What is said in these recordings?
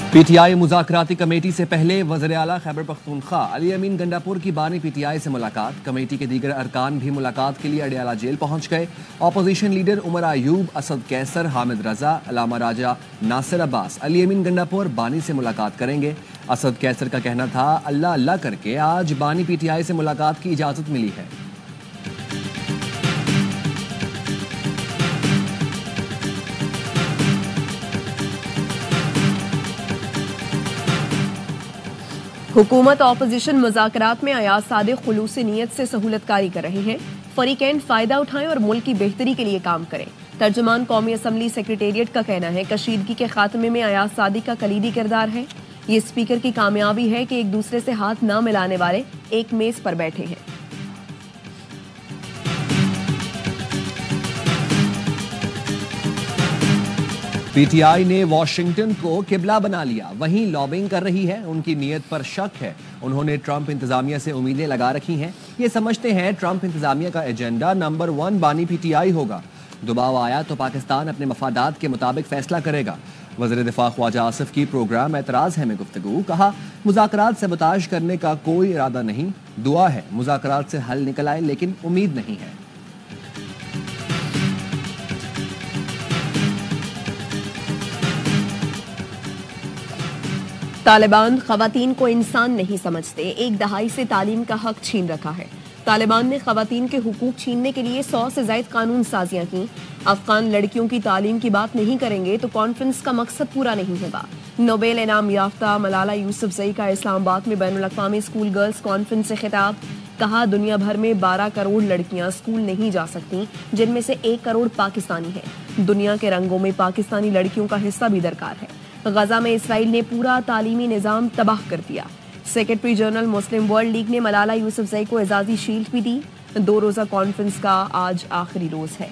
PTI मुज़ाकराती committee से पहले वज़ीर आला खैबर पख्तूनख्वा अली अमीन गंडापुर की बानी पीटीआई से मुलाकात। कमेटी के दीगर अरकान भी मुलाकात के लिए अडियाला जेल पहुंच गए। अपोजिशन लीडर उमर अयूब, असद कैसर, हामिद रजा, अलामा राजा, नासिर अब्बास अली अमीन गंडापुर बानी से मुलाकात करेंगे। असद कैसर का कहना था, अल्लाह अल्लाह करके आज बानी पीटीआई से मुलाकात की इजाज़त मिली है। हुकूमत ऑपोजिशन मुज़ाकरात में अयाज सादिक खुलूसी नीयत से सहूलतकारी कर रहे हैं। फरीकैन फ़ायदा उठाएं और मुल्क की बेहतरी के लिए काम करें। तर्जुमान कौमी असम्बली सेक्रेटेरिएट का कहना है, कशीदगी के खात्मे में अयाज सादिक का कलीदी किरदार है। ये स्पीकर की कामयाबी है कि एक दूसरे से हाथ न मिलाने वाले एक मेज पर बैठे हैं। पीटीआई ने वॉशिंगटन को किबला बना लिया, वहीं लॉबिंग कर रही है। उनकी नीयत पर शक है। उन्होंने ट्रंप इंतजामिया से उम्मीदें लगा रखी हैं। ये समझते हैं ट्रंप इंतजामिया का एजेंडा नंबर 1 बानी पीटीआई होगा। दबाव आया तो पाकिस्तान अपने मफादात के मुताबिक फैसला करेगा। वज़ीर दिफा ख्वाजा आसिफ की प्रोग्राम एतराज़ है में गुफ्तगू। कहा, मुज़ाकरात सबताज करने का कोई इरादा नहीं, दुआ है मुज़ाकरात से हल निकल आए, लेकिन उम्मीद नहीं है। तालिबान ख़वातीन को इंसान नहीं समझते, एक दहाई से तालीम का हक छीन रखा है। तालिबान ने ख़वातीन के हुकूक छीनने के लिए 100 से ज़ायद कानून साजियां की। अफगान लड़कियों की तालीम की बात नहीं करेंगे तो कॉन्फ्रेंस का मकसद पूरा नहीं होगा। नोबेल इनाम याफ्ता मलाला यूसुफजई का इस्लामाबाद में बैनुल-अक़वामी स्कूल गर्ल्स कॉन्फ्रेंस से खिताब। कहा, दुनिया भर में 12 करोड़ लड़कियां स्कूल नहीं जा सकती, जिनमें से 1 करोड़ पाकिस्तानी है। दुनिया के रंगों में पाकिस्तानी लड़कियों का हिस्सा भी दरकार है। गजा में इसराइल ने पूरा तालीमी निज़ाम तबाह कर दिया। सेक्रेटरी जनरल मुस्लिम वर्ल्ड लीग ने मलाला यूसुफजई को एजाज़ी शील्ड भी दी। 2 रोज़ा कॉन्फ्रेंस का आज आखिरी रोज है।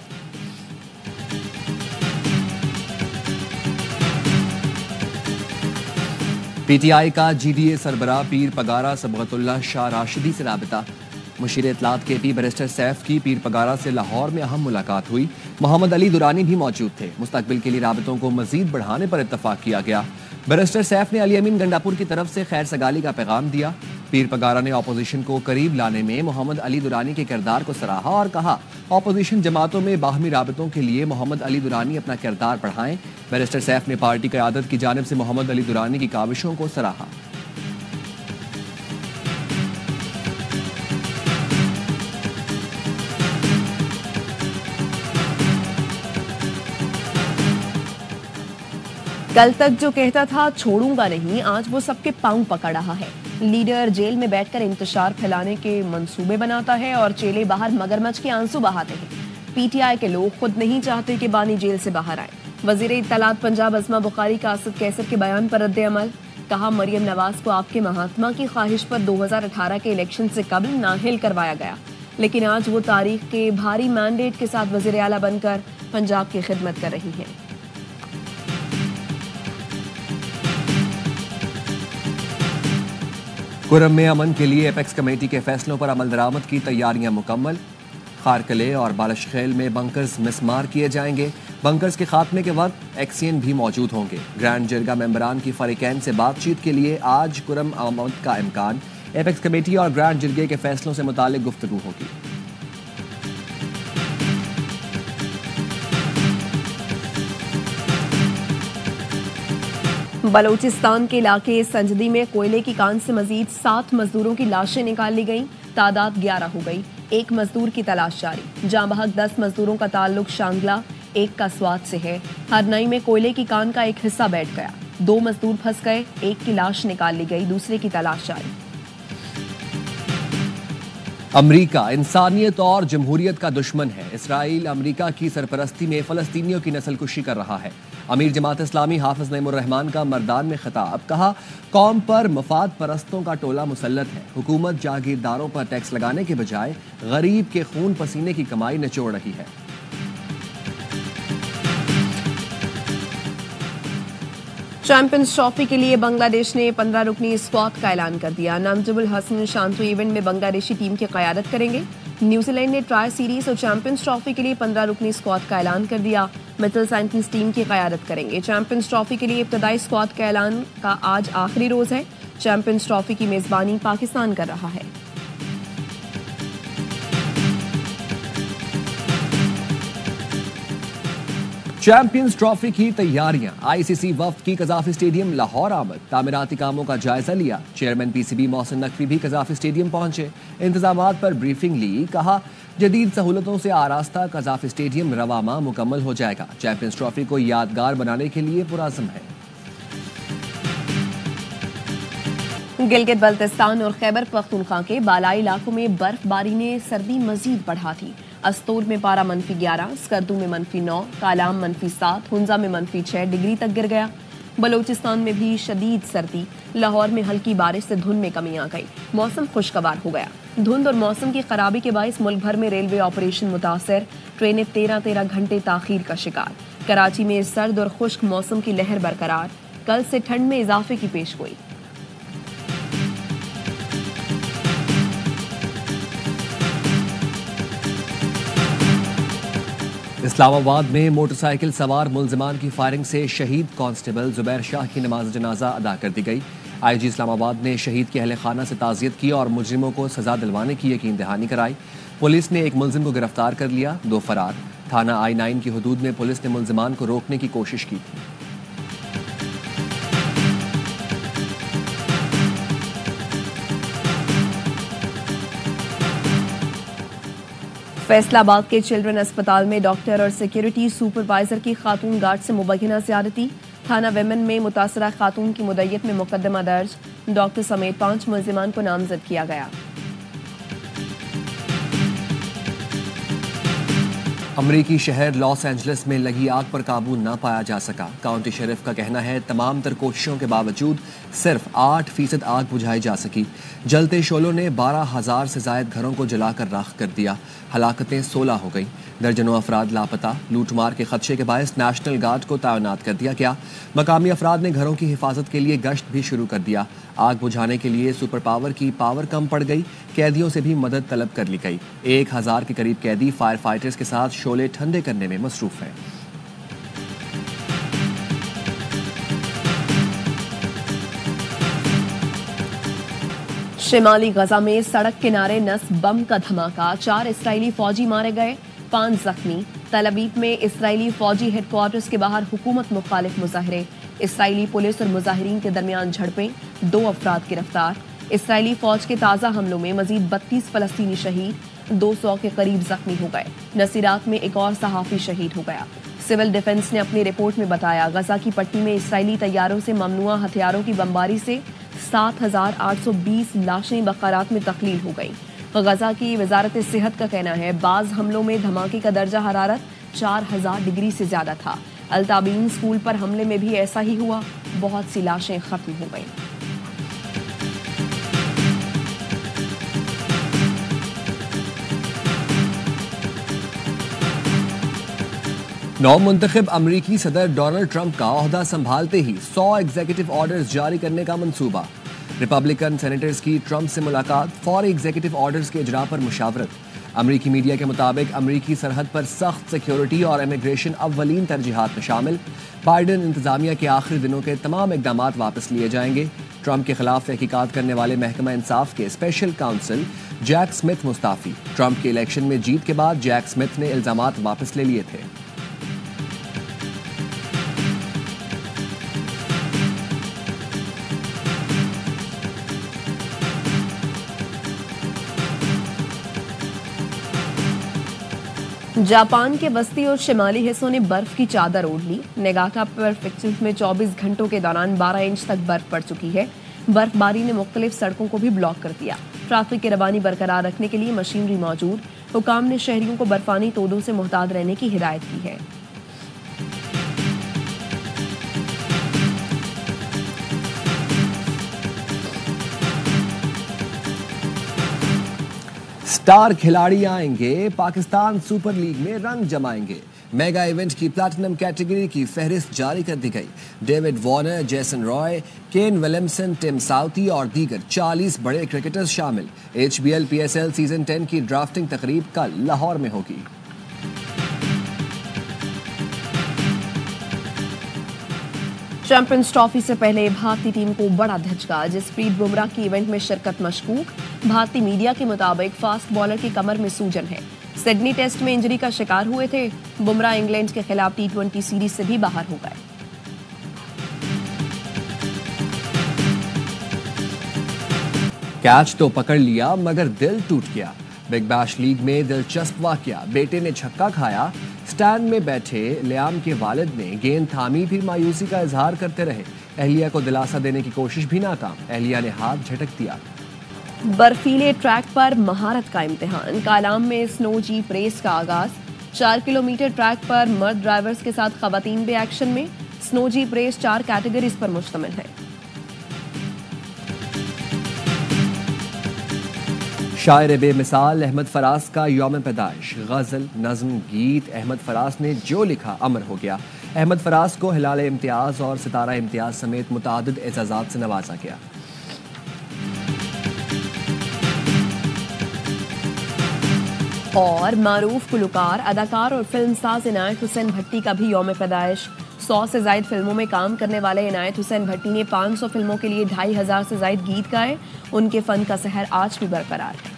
पीटीआई का जीडीए सरबराह पीर पगारा सबगतुल्लाह शाह राशिदी से राबिता। मुशीर इत्तलात KP बैरिस्टर सैफ की पीर पगारा से लाहौर में अहम मुलाकात हुई। मोहम्मद अली दुरानी भी मौजूद थे। मुस्तकबिल के लिए राबितों को मजीद बढ़ाने पर इत्तफाक किया गया। बैरिस्टर सैफ ने अली अमीन गंडापुर की तरफ से खैर सगाली का पैगाम दिया। पीर पगारा ने अपोजिशन को करीब लाने में मोहम्मद अली दुरानी के किरदार को सराहा और कहा, अपोजिशन जमातों में बाहमी राबितों के लिए मोहम्मद अली दुरानी अपना किरदार बढ़ाएं। बैरिस्टर सैफ ने पार्टी क़यादत की जानिब से मोहम्मद अली दुरानी की काविशों को सराहा। कल तक जो कहता था छोड़ूंगा नहीं, आज वो सबके पांव पकड़ रहा है। लीडर जेल में बैठकर इंतशार फैलाने के मंसूबे बनाता है और चेले बाहर मगरमच्छ के आंसू बहाते हैं। पीटीआई के लोग खुद नहीं चाहते कि बानी जेल से बाहर आए। वजीर इत्तलात पंजाब अज़मा बुखारी का असद कैसर के बयान पर रद्द अमल। कहा, मरियम नवाज को आपके महात्मा की ख्वाहिश पर 2018 के इलेक्शन से कबल नाहिल करवाया गया, लेकिन आज वो तारीख के भारी मैंडेट के साथ वजीर आला बनकर पंजाब की खिदमत कर रही हैं। कुरम में अमन के लिए एपेक्स कमेटी के फैसलों पर अमल दरामद की तैयारियां मुकम्मल। खारकले और बालशखेल में बंकर्स मिसमार किए जाएंगे। बंकर्स के खात्मे के वक्त एक्सियन भी मौजूद होंगे। ग्रैंड जिरगा मेंबरान की फरीकैन से बातचीत के लिए आज कुरम आमद का इम्कान। एपेक्स कमेटी और ग्रैंड जिरगे के फैसलों से मुतालिक गुफ्तगू होगी। बलूचिस्तान के इलाके संजदी में कोयले की कान से मजीद 7 मजदूरों की लाशें निकाल ली गईं। तादाद 11 हो गई। 1 मजदूर की तलाश जारी। जाँ बहक 10 मजदूरों का ताल्लुक शांगला, 1 का स्वात से है। हरनई में कोयले की कान का एक हिस्सा बैठ गया। 2 मजदूर फंस गए। 1 की लाश निकाल ली गई, दूसरे की तलाश जारी। अमरीका इंसानियत और जमहूरियत का दुश्मन है। इसराइल अमरीका की सरपरस्ती में फलस्तीनियों की नस्लकुशी कर रहा है। अमीर जमात इस्लामी हाफिज नईमुर रहमान का मर्दान में खिताब। कहा, कौम पर मफाद परस्तों का टोला मुसल्लत है। हुकूमत जागीरदारों पर टैक्स लगाने के बजाय गरीब के खून पसीने की कमाई निचोड़ रही है। चैंपियंस ट्रॉफी के लिए बांग्लादेश ने 15 रुकनी स्क्वाड का ऐलान कर दिया। नामजुल हसन शांतु इवेंट में बांग्लादेशी टीम की क़यादत करेंगे। न्यूजीलैंड ने ट्राई सीरीज और चैंपियंस ट्रॉफी के लिए 15 रुकनी स्क्वाड का ऐलान कर दिया। मिचेल सैंटनस टीम की क़यादत करेंगे। चैंपियंस ट्रॉफी के लिए इब्तदाई स्क्वाड का ऐलान का आज आखिरी रोज है। चैंपियंस ट्रॉफी की मेजबानी पाकिस्तान कर रहा है। चैंपियंस ट्रॉफी की तैयारियां। आईसीसी वफ्द की कजाफी स्टेडियम लाहौर आमद। तामीराती कामों का जायजा लिया। चेयरमैन पीसीबी मोहसिन नकवी भी कजाफी स्टेडियम पहुंचे। इंतजामात पर ब्रीफिंग ली। कहा जदीद सहूलतों से आरास्ता कजाफी स्टेडियम रवामा मुकम्मल हो जाएगा। चैंपियंस ट्रॉफी को यादगार बनाने के लिए पुरअज़्म है। गिलगित बल्तिस्तान और खैबर पख्तूनख्वा के बालाई इलाकों में बर्फबारी ने सर्दी मजीद बढ़ा दी। अस्तूर में पारा -11, स्कर्दू में -9, कालाम -7, हुंजा में -6 डिग्री तक गिर गया। बलोचिस्तान में भी शदीद सर्दी। लाहौर में हल्की बारिश से धुंध में कमी आ गई। मौसम खुशगवार हो गया। धुंध और मौसम की खराबी के बायस मुल्क भर में रेलवे ऑपरेशन मुतासर। ट्रेनें 13 घंटे ताखीर का शिकार। कराची में सर्द और खुश्क मौसम की लहर बरकरार। कल से ठंड में इजाफे की पेशगोई। इस्लामाबाद में मोटरसाइकिल सवार मुलजिमान की फायरिंग से शहीद कांस्टेबल जुबैर शाह की नमाज जनाजा अदा कर दी गई। आईजी इस्लामाबाद ने शहीद के अहले खाना से ताज़ियत की और मुजरिमों को सजा दिलवाने की यकीन दहानी कराई। पुलिस ने एक मुलजिम को गिरफ्तार कर लिया, 2 फरार। थाना I-9 की हदूद में पुलिस ने मुलजिमान को रोकने की कोशिश की। फैसलाबाद के चिल्ड्रन अस्पताल में डॉक्टर और सिक्योरिटी सुपरवाइजर की खातून गार्ड से मुबैना ज़्यादती। थाना वेमन में मुतासरा खातून की मुद्दत में मुकदमा दर्ज। डॉक्टर समेत 5 मुल्जिमान को नामजद किया गया। अमरीकी शहर लॉस एंजलिस में लगी आग पर काबू न पाया जा सका। काउंटी शेरिफ का कहना है तमाम तर कोशिशों के बावजूद सिर्फ 8% आग बुझाई जा सकी। जलते शोलों ने 12,000 से जायद घरों को जलाकर राख कर दिया। हलाकतें 16 हो गई। दर्जनों अफराद लापता। लूटमार के खदशे के बायस नेशनल गार्ड को तैनात कर दिया गया। मकामी अफराद ने घरों की हिफाजत के लिए गश्त भी शुरू कर दिया। आग बुझाने के लिए सुपर पावर की पावर कम पड़ गई। कैदियों से भी मदद तलब कर ली गई। 1000 के करीब कैदी फायर फाइटर्स के साथ शोले ठंडे करने में मसरूफ हैं। शिमाली गजा में सड़क किनारे नस्ब बम का धमाका। 4 इसराइली फौजी मारे गए, 5 जख्मी। तल अवीव में इसराइली फौजी हेडक्वार्टर्स के बाहर हुकूमत मुखालिफ मुजाहरे। इसराइली पुलिस और मुजाहिरीन के दरमियान झड़पें, 2 अफराद गिरफ्तार। इसराइली फौज के ताज़ा हमलों में मजीद 32 फलस्तीनी शहीद, 200 के करीब जख्मी हो गए। नसीरात में एक और सहाफ़ी शहीद हो गया। सिविल डिफेंस ने अपनी रिपोर्ट में बताया गजा की पट्टी में इसराइली तैयारों से ममनुआ हथियारों की बमबारी से 7,820 लाशें बकरात में तख्लील हो गई। गजा की वजारत सेहत का कहना है बाज हमलों में धमाके का दर्जा हरारत 4000 डिग्री से ज्यादा था। अल-ताबीन स्कूल पर हमले में भी ऐसा ही हुआ। बहुत सी लाशें खत्म हो गईं। नौमुंतखब अमरीकी सदर डोनाल्ड ट्रंप का ओहदा संभालते ही 100 एग्जीक्यूटिव ऑर्डर्स जारी करने का मंसूबा। रिपब्लिकन सेनेटर्स की ट्रंप से मुलाकात, फौरी एग्जीक्यूटिव ऑर्डर्स के इजरा पर मुशावरत। अमरीकी मीडिया के मुताबिक अमरीकी सरहद पर सख्त सिक्योरिटी और इमिग्रेशन अव्वलीन तरजीहात में शामिल। बाइडन इंतजामिया के आखिरी दिनों के तमाम इकदाम वापस लिए जाएंगे। ट्रंप के खिलाफ तहकीकात करने वाले महकमा इंसाफ के स्पेशल काउंसिल जैक स्मिथ मुस्ताफी। ट्रंप के इलेक्शन में जीत के बाद जैक स्मिथ ने इल्जामात वापस ले लिए थे। जापान के वस्ती और शिमाली हिस्सों ने बर्फ की चादर ओढ़ ली। नेगाटा प्रेफेक्चर में 24 घंटों के दौरान 12 इंच तक बर्फ पड़ चुकी है। बर्फबारी ने मुख्तलिफ सड़कों को भी ब्लॉक कर दिया। ट्रैफिक की रवानी बरकरार रखने के लिए मशीनरी मौजूद। हुकाम ने शहरियों को बर्फानी तोदों से मुहतात रहने की हिदायत की है। स्टार खिलाड़ी आएंगे, पाकिस्तान सुपर लीग में रंग जमाएंगे। मेगा इवेंट की प्लैटिनम कैटेगरी की फहरिस्त जारी कर दी गई। David Warner, Jason Roy, Kane Williamson, Tim Southee और दीगर 40 बड़े क्रिकेटर्स शामिल। HBL PSL सीजन 10 की ड्राफ्टिंग तकरीब कल लाहौर में होगी। चैंपियंस ट्रॉफी से पहले भारतीय टीम को बड़ा धचका। जसप्रीत बुमराह की इवेंट में शिरकत मशकूक। भारतीय मीडिया के मुताबिक फास्ट बॉलर की कमर में सूजन है। सिडनी टेस्ट में इंजरी का शिकार हुए थे। बुमराह इंग्लैंड के खिलाफ T20 सीरीज से भी बाहर हो गए। कैच तो पकड़ लिया मगर दिल टूट गया। बिग बैश लीग में दिलचस्प वाकया, बेटे ने छक्का खाया। स्टैंड में बैठे लियाम के वालिद ने गेंद थामी, फिर मायूसी का इजहार करते रहे। अहलिया को दिलासा देने की कोशिश भी नाकाम। अहलिया ने हाथ झटक दिया। बर्फीले ट्रैक पर महारत का इम्तिहान। कालाम में स्नो जीप रेस का आगाज। 4 किलोमीटर ट्रैक पर मर्द ड्राइवर्स के साथ खवातीन भी एक्शन में। स्नो जीप रेस 4 कैटेगरीज पर मुश्तमिल है। शायर बेमिसाल अहमद फराज का यौम पैदाइश। गजल, नज्म, गीत अहमद फराज ने जो लिखा अमर हो गया। अहमद फराज को हिलाल इम्तियाज और सितारा इम्तियाज समेत मुतादिद एजाजात से नवाजा गया। और मारूफ गुलकार, अदाकार और फिल्मसाज इनायत हुसैन भट्टी का भी यौम पैदाइश। 100 से ज्यादा फिल्मों में काम करने वाले इनायत हुसैन भट्टी ने 500 फिल्मों के लिए 2500 से ज्यादा गीत गाए। उनके फन का सहर आज भी बरकरार है।